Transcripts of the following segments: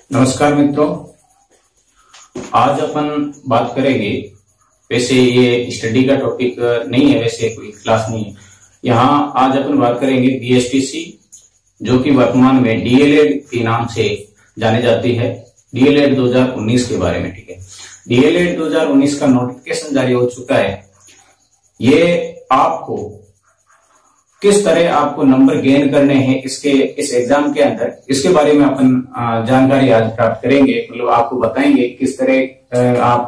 नमस्कार मित्रों, आज अपन बात करेंगे। वैसे ये स्टडी का टॉपिक नहीं है, वैसे कोई क्लास नहीं है। यहाँ आज अपन बात करेंगे बीएसटीसी, जो कि वर्तमान में डीएलएड के नाम से जाने जाती है, डीएलएड 2019 के बारे में। ठीक है, डीएलएड 2019 का नोटिफिकेशन जारी हो चुका है। ये आपको किस तरह आपको नंबर गेन करने हैं इस एग्जाम के अंदर, इसके बारे में अपन जानकारी आज प्राप्त करेंगे। मतलब आपको बताएंगे किस तरह आप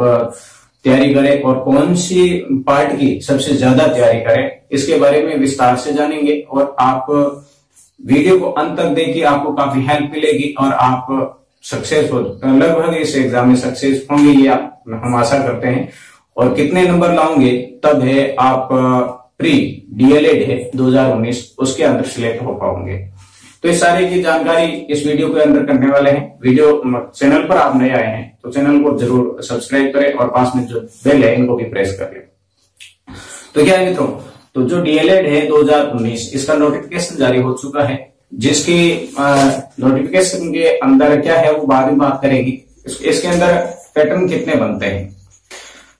तैयारी करें और कौन सी पार्ट की सबसे ज्यादा तैयारी करें, इसके बारे में विस्तार से जानेंगे। और आप वीडियो को अंत तक देखिए, आपको काफी हेल्प मिलेगी और आप सक्सेस हो, लगभग इस एग्जाम में सक्सेस होंगे, ये हम आशा करते हैं। और कितने नंबर लाओगे तब है आप प्री डीएलएड है 2019 उसके अंदर सिलेक्ट हो पाओगे। तो इस सारे की जानकारी इस वीडियो के अंदर करने वाले हैं। वीडियो चैनल पर आप नए आए हैं तो चैनल को जरूर सब्सक्राइब करें और पास में जो बेल है इनको भी प्रेस कर लें। तो क्या है मित्रों, तो जो डीएलएड है 2019 इसका नोटिफिकेशन जारी हो चुका है, जिसकी नोटिफिकेशन के अंदर क्या है वो बाद में बात करेंगे। इसके अंदर पैटर्न कितने बनते हैं,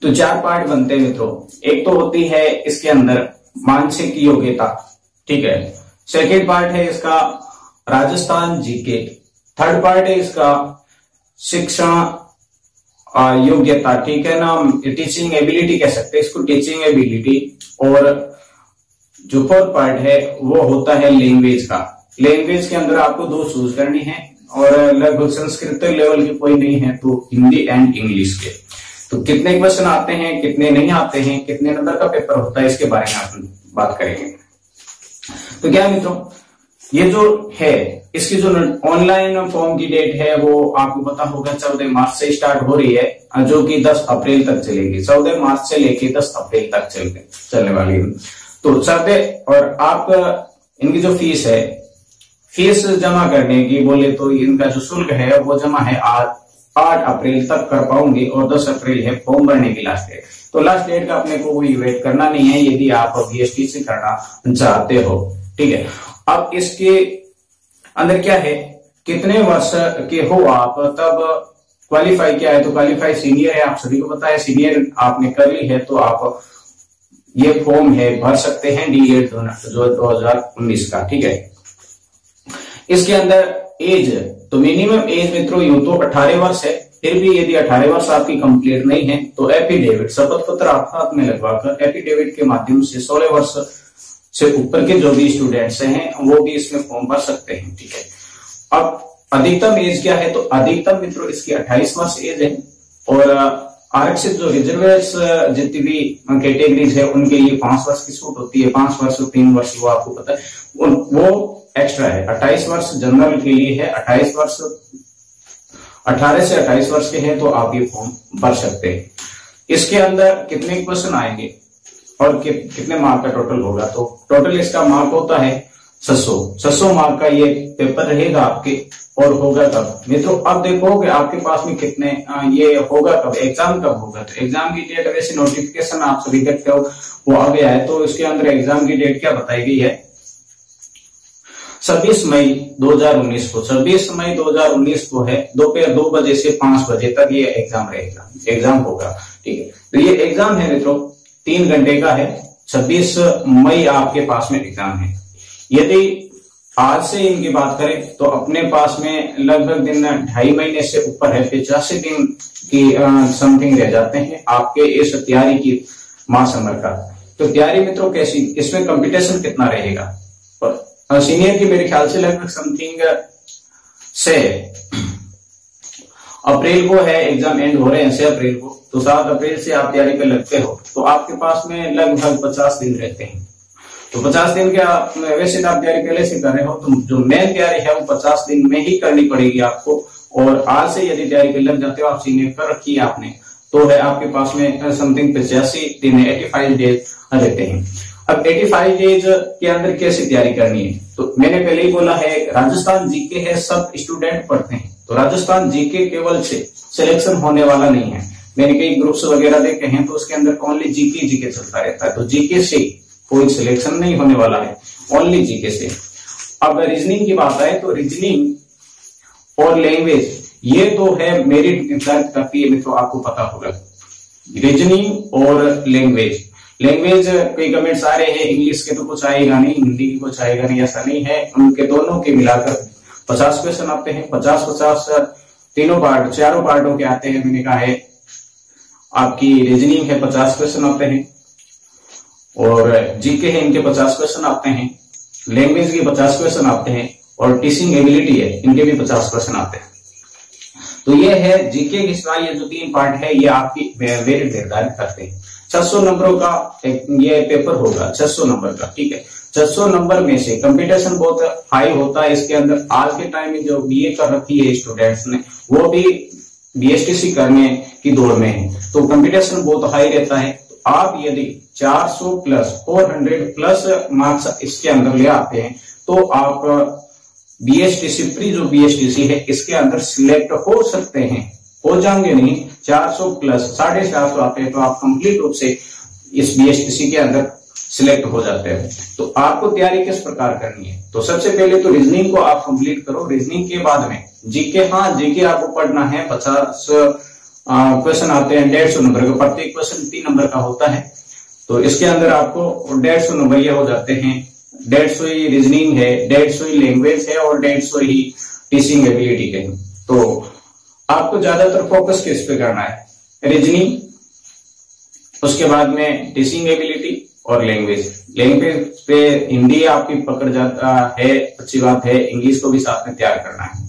तो 4 पार्ट बनते हैं मित्रों। एक तो होती है इसके अंदर मानसिक योग्यता, ठीक है। सेकेंड पार्ट है इसका राजस्थान जीके। थर्ड पार्ट है इसका शिक्षण योग्यता, ठीक है ना, टीचिंग एबिलिटी कह सकते हैं इसको, टीचिंग एबिलिटी। और जो फोर्थ पार्ट है वो होता है लैंग्वेज का। लैंग्वेज के अंदर आपको 2 चूज करनी है और लगभग संस्कृत लेवल की कोई नहीं है तो हिंदी एंड इंग्लिश के। तो कितने क्वेश्चन आते हैं, कितने नहीं आते हैं, कितने नंबर का पेपर होता है, इसके बारे में आप बात करेंगे। तो क्या मित्रों, ये जो है इसकी जो ऑनलाइन फॉर्म की डेट है वो आपको पता होगा 14 मार्च से स्टार्ट हो रही है, जो कि 10 अप्रैल तक चलेगी। 14 मार्च से लेके 10 अप्रैल तक चलने वाली है। तो 14 और आप इनकी जो फीस है, फीस जमा करने की बोले तो इनका जो शुल्क है वो जमा है 8 अप्रैल तक कर पाऊंगी और 10 अप्रैल है फॉर्म भरने की लास्ट डेट। तो लास्ट डेट का अपने को कोई वेट करना नहीं है यदि आप बीएसटीसी करना चाहते हो, ठीक है। अब इसके अंदर क्या है, कितने वर्ष के हो आप तब क्वालिफाई क्या है, तो क्वालिफाई सीनियर है, आप सभी को पता है। सीनियर आपने कर ली है तो आप ये फॉर्म है भर सकते हैं डीएलएड 2019 का, ठीक है। इसके अंदर एज, तो मिनिमम एज मित्रों यूं तो 18 वर्ष है, फिर भी यदि 18 वर्ष आपकी कंप्लीट नहीं है तो एफिडेविट, शपथ पत्र आप हाथ में लगवाकर एफिडेविट के माध्यम से 16 वर्ष से ऊपर के जो भी स्टूडेंट्स हैं वो भी इसमें फॉर्म भर सकते हैं, ठीक है। अब अधिकतम एज क्या है, तो अधिकतम मित्रों इसकी 28 वर्ष एज है। और आरक्षित जो रिजर्वेश जितनी भी कैटेगरीज है उनके लिए 5 वर्ष की छूट होती है। 5 वर्ष और 3 वर्ष वो आपको पता है, वो एक्स्ट्रा है। 28 वर्ष जनरल के लिए है, 28 वर्ष 18 से 28 वर्ष के हैं तो आप ये फॉर्म भर सकते हैं। इसके अंदर कितने क्वेश्चन आएंगे और कितने मार्क का टोटल होगा, तो टोटल इसका मार्क होता है 600 मार्क का ये पेपर रहेगा आपके। और होगा कब मित्रों, अब देखो कि आपके पास में कितने ये होगा कब, एग्जाम कब होगा। तो एग्जाम की डेट वैसे नोटिफिकेशन आप सभी देखते हो वो आ गया है, तो इसके अंदर एग्जाम की डेट क्या बताई गई है, 26 मई 2019 को। 26 मई 2019 को है दोपहर 2 बजे से 5 बजे तक ये एग्जाम रहेगा, एग्जाम होगा, ठीक है। तो ये एग्जाम है मित्रों 3 घंटे का है। 26 मई आपके पास में एग्जाम है। यदि आज से इनकी बात करें तो अपने पास में लगभग दिन 2.5 महीने से ऊपर है, 85 दिन की समथिंग रह जाते हैं आपके इस तैयारी की महासमर का। तो तैयारी मित्रों कैसी, इसमें कंपटीशन कितना रहेगा, सीनियर की मेरे ख्याल से लगभग समथिंग से अप्रैल को है एग्जाम एंड हो रहे हैं 6 अप्रैल को, तो 7 अप्रैल से आप तैयारी पे लगते हो तो आपके पास में लगभग 50 दिन रहते हैं। तो 50 दिन के वैसे आप तैयारी पहले से कर रहे हो तो जो मेन तैयारी है वो 50 दिन में ही करनी पड़ेगी आपको। और आज से यदि तैयारी पे लग जाते हो, आप सीनियर कर रखी है आपने, तो है आपके पास में समथिंग 85 दिन 85 डेज रहते हैं। अब 85 डेज के अंदर कैसे तैयारी करनी है, तो मैंने पहले ही बोला है राजस्थान जीके है, सब स्टूडेंट पढ़ते हैं। तो राजस्थान जीके केवल से सिलेक्शन होने वाला नहीं है। मैंने कई ग्रुप्स वगैरह देखे हैं तो उसके अंदर ओनली जीके चलता रहता है, तो जीके से कोई सिलेक्शन नहीं होने वाला है, ओनली जीके से। अब रीजनिंग की बात आए तो रीजनिंग और लैंग्वेज ये तो है मेरिट निर्धारित करती है मित्रों, आपको पता होगा। रीजनिंग और लैंग्वेज, लैंग्वेज कई कमेंट्स आ रहे हैं इंग्लिश के तो कुछ आएगा नहीं, हिंदी की कुछ आएगा नहीं, ऐसा नहीं है। उनके दोनों के मिलाकर 50 क्वेश्चन आते हैं। 50-50 तीनों पार्ट, चारों पार्टों के आते हैं। मैंने कहा है आपकी रीजनिंग है 50 क्वेश्चन आते हैं, और जीके है इनके 50 क्वेश्चन आते हैं, लैंग्वेज के 50 क्वेश्चन आते हैं, और टीचिंग एबिलिटी है इनके भी 50 क्वेश्चन आते हैं। तो ये है जीके के सिवाय ये जो 3 पार्ट है ये आपकी मेरिट निर्धारित करते हैं। 600 नंबरों का ये पेपर होगा, 600 नंबर का, ठीक है। 600 नंबर में से कंपटीशन बहुत हाई होता है इसके अंदर। आज के टाइम में जो बीए कर रखी है स्टूडेंट्स ने, वो भी बीएसटीसी करने की दौड़ में है, तो कंपटीशन बहुत हाई रहता है। तो आप यदि 400 प्लस 400 प्लस मार्क्स इसके अंदर ले आते हैं तो आप बीएसटीसी प्री जो बीएसटीसी है इसके अंदर सिलेक्ट हो सकते हैं, हो जाएंगे नहीं। 400 प्लस 450 आते हैं तो आप कंप्लीट रूप से इस बीएसटीसी के अंदर सिलेक्ट हो जाते हैं। तो आपको तैयारी किस प्रकार करनी है? तो सबसे पहले तो रीजनिंग को आप कंप्लीट करो। रीजनिंग के बाद में जीके, हाँ जीके आपको पढ़ना है। 50 क्वेश्चन आते हैं 150 नंबर का, प्रत्येक क्वेश्चन 3 नंबर का होता है। तो इसके अंदर आपको 150 नंबर ये हो जाते हैं। 150 ही रीजनिंग है, 150 ही लैंग्वेज है और 150 ही टीचिंग एबिलिटी के। तो आपको ज्यादातर फोकस किस पे करना है? रीजनिंग, उसके बाद में टीचिंग एबिलिटी और लैंग्वेज। लैंग्वेज पे हिंदी आपकी पकड़ जाता है, अच्छी बात है, इंग्लिश को भी साथ में तैयार करना है।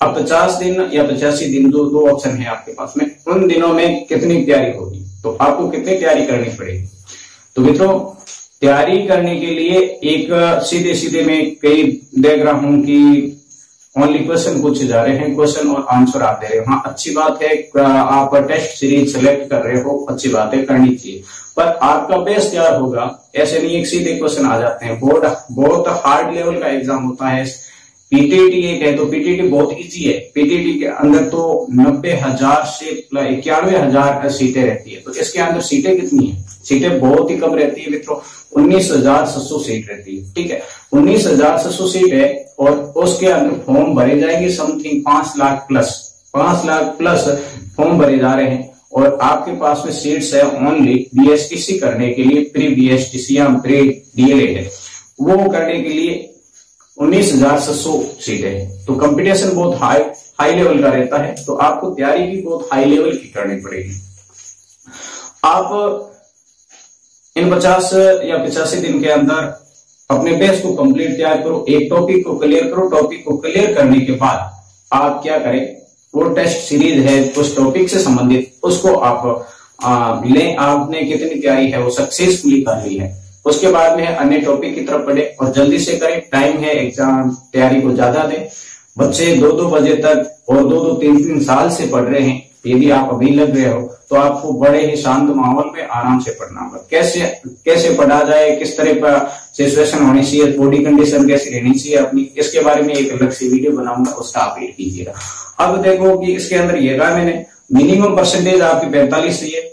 अब 50 दिन या 85 दिन जो 2 ऑप्शन है आपके पास में, उन दिनों में कितनी तैयारी होगी, तो आपको कितनी तैयारी करनी पड़ेगी? तो मित्रों तैयारी करने के लिए एक सीधे सीधे में कई देख रहा हूं कि ओनली क्वेश्चन पूछे जा रहे हैं, क्वेश्चन और आंसर आप दे रहे हो। हाँ अच्छी बात है, आप टेस्ट सीरीज सेलेक्ट कर रहे हो, अच्छी बात है, करनी चाहिए। पर आपका बेस तैयार होगा, ऐसे नहीं एक सीधे क्वेश्चन आ जाते हैं। बहुत हार्ड लेवल का एग्जाम होता है। पीटीटी एक है, तो पीटीटी बहुत इजी है। पीटीटी के अंदर तो 90,000 से 91,000 सीटें रहती है। तो इसके अंदर सीटें कितनी है? सीटें बहुत ही कम रहती है मित्रों, 19,600 सीट रहती है, ठीक है। 19,600 सीट है और उसके अंदर फॉर्म भरे जाएंगे समथिंग 5 लाख प्लस फॉर्म भरे जा रहे हैं। और आपके पास में सीट्स है ओनली बीएसटीसी करने के लिए, प्री बीएसटीसी या प्री डीएलएड है, वो करने के लिए 19,600 सीट है। तो कंपटीशन बहुत हाई लेवल का रहता है। तो आपको तैयारी भी बहुत हाई लेवल की करनी पड़ेगी। आप इन 50 या 85 दिन के अंदर अपने बेस को कंप्लीट तैयार करो, एक टॉपिक को क्लियर करो। टॉपिक को क्लियर करने के बाद आप क्या करें, वो टेस्ट सीरीज है उस टॉपिक से संबंधित, उसको आप लें। आपने कितनी तैयारी है वो सक्सेसफुली कर ली है, उसके बाद में अन्य टॉपिक की तरफ पढ़े और जल्दी से करें। टाइम है, एग्जाम तैयारी को ज्यादा दें। बच्चे 2-2 बजे तक और 2-2, 3-3 साल से पढ़ रहे हैं। यदि आप अभी लग रहे हो तो आपको बड़े ही शांत माहौल में आराम से पढ़ना होगा। कैसे पढ़ा जाए, किस तरह का सिचुएशन होनी चाहिए, बॉडी कंडीशन कैसे रहनी चाहिए अपनी, इसके बारे में एक अलग से वीडियो बनाऊंगा, उसका आप वेट कीजिएगा। अब देखो कि इसके अंदर ये कहा मैंने, मिनिमम परसेंटेज आपकी 45 चाहिए,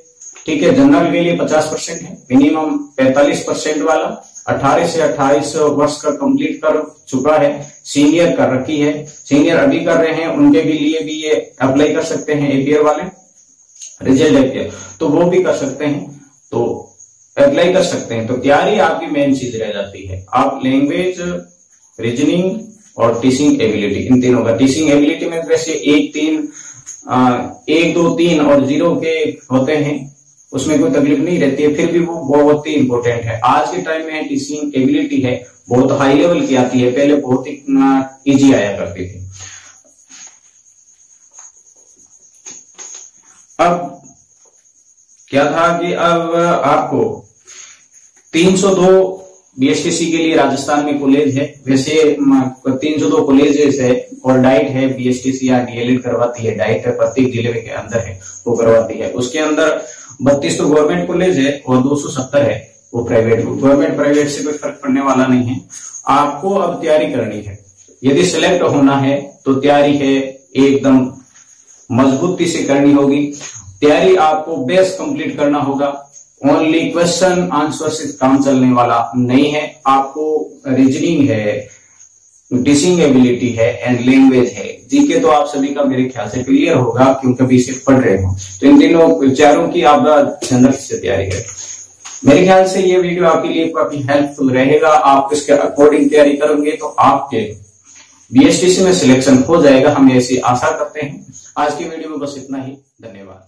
ठीक है। जनरल के लिए 50% है, मिनिमम 45% वाला 18 से 28 वर्ष का कंप्लीट कर चुका है, सीनियर कर रखी है, सीनियर अभी कर रहे हैं, उनके भी लिए भी ये अप्लाई कर सकते हैं। एपीआर वाले रिजल्ट एपीआर तो वो भी कर सकते हैं, तो अप्लाई कर सकते हैं। तो तैयारी आपकी मेन चीज रह जाती है। आप लैंग्वेज, रीजनिंग और टीचिंग एबिलिटी, इन तीनों का। टीचिंग एबिलिटी में वैसे 1, 2, 3 और 0 के होते हैं, उसमें कोई तकलीफ नहीं रहती है, फिर भी वो बहुत ही इंपॉर्टेंट है। आज के टाइम में टीचिंग एबिलिटी है बहुत हाई लेवल की आती है, पहले बहुत ही इजी आया करती थी। अब क्या था कि अब आपको 302 बीएसटीसी के लिए राजस्थान में कॉलेज है, वैसे 302 कॉलेजेस है और डाइट है, बीएसटीसी या डीएलएड करवाती है, डाइट है प्रत्येक जिले के अंदर है वो करवाती है। उसके अंदर 32 तो गवर्नमेंट कॉलेज है और 270 है वो प्राइवेट। गवर्नमेंट प्राइवेट से कोई फर्क पड़ने वाला नहीं है। आपको अब तैयारी करनी है, यदि सिलेक्ट होना है तो तैयारी है एकदम मजबूती से करनी होगी। तैयारी आपको बेस कंप्लीट करना होगा। ओनली क्वेश्चन आंसर से काम चलने वाला नहीं है। आपको रीजनिंग है, टीचिंग एबिलिटी है एंड लैंग्वेज है, जीके तो आप सभी का मेरे ख्याल से क्लियर होगा क्योंकि अभी इसे पढ़ रहे हो, तो इन तीनों चारों की आप जनरल से तैयारी करें। मेरे ख्याल से ये वीडियो आपके लिए काफी हेल्पफुल रहेगा। आप इसके अकॉर्डिंग तैयारी करेंगे तो आपके बीएसटीसी में सिलेक्शन हो जाएगा, हम ऐसी आशा करते हैं। आज की वीडियो में बस इतना ही, धन्यवाद।